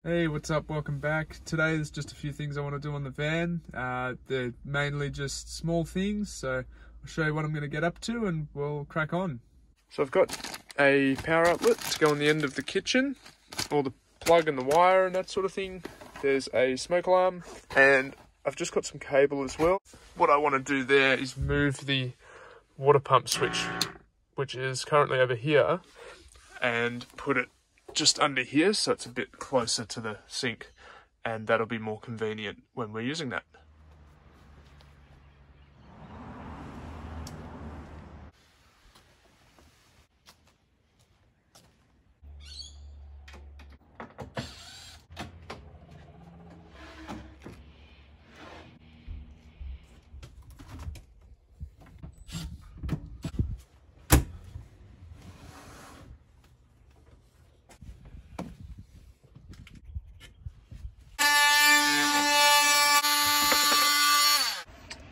Hey, what's up? Welcome back. Today there's just a few things I want to do on the van. They're mainly just small things, so I'll show you what I'm going to get up to and we'll crack on. So I've got a power outlet to go on the end of the kitchen, all the plug and the wire and that sort of thing. There's a smoke alarm and I've just got some cable as well. What I want to do there is move the water pump switch, which is currently over here, and put it just under here so it's a bit closer to the sink, and that'll be more convenient when we're using that.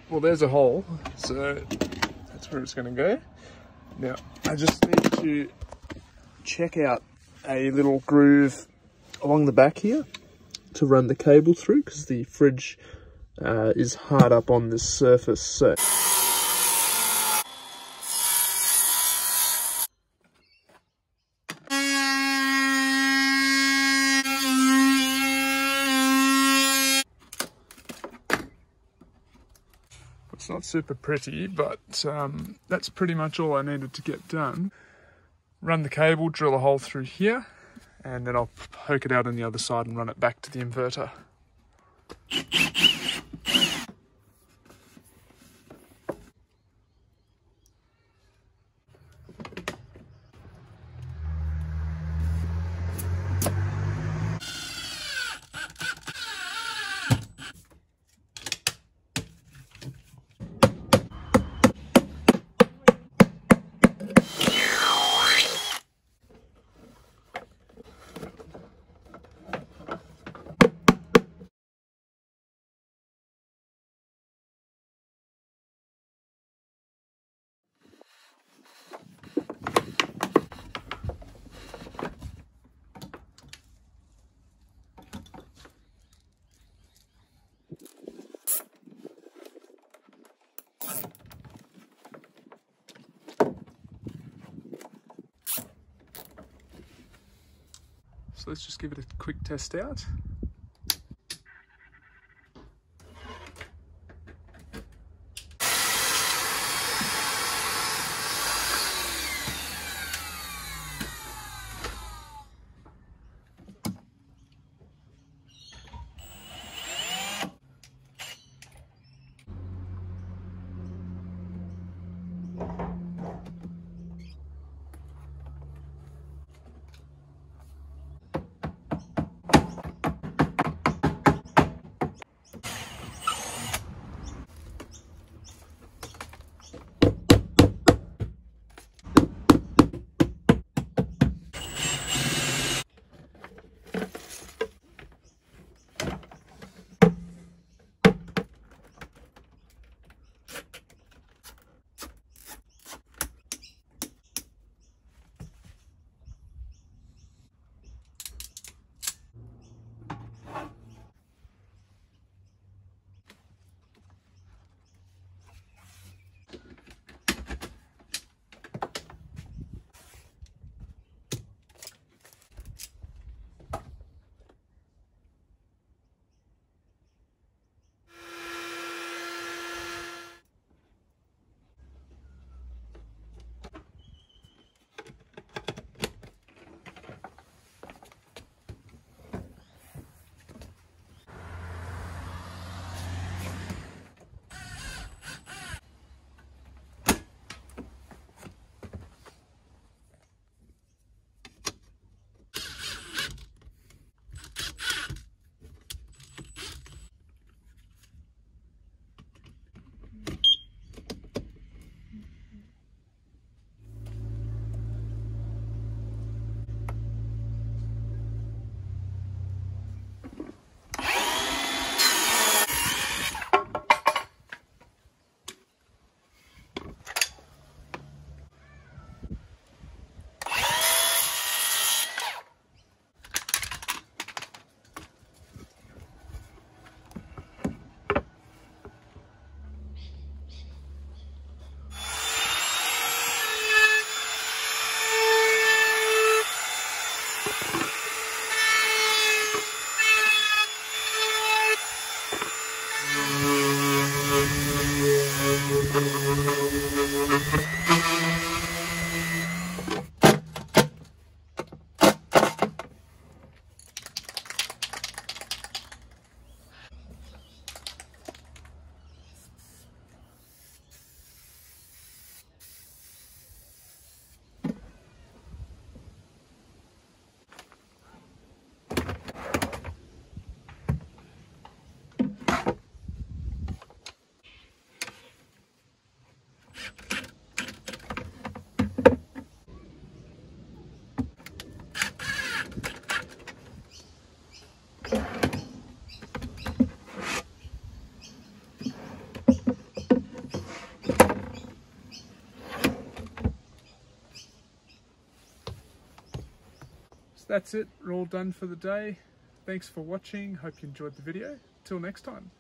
Well, there's a hole, so that's where it's going to go. Now, I just need to check out a little groove along the back here to run the cable through, because the fridge is hard up on this surface. So it's not super pretty, but that's pretty much all I needed to get done. Run the cable, drill a hole through here, and then I'll poke it out on the other side and run it back to the inverter. So let's just give it a quick test out. that's it. We're all done for the day. Thanks for watching. Hope you enjoyed the video. Till next time.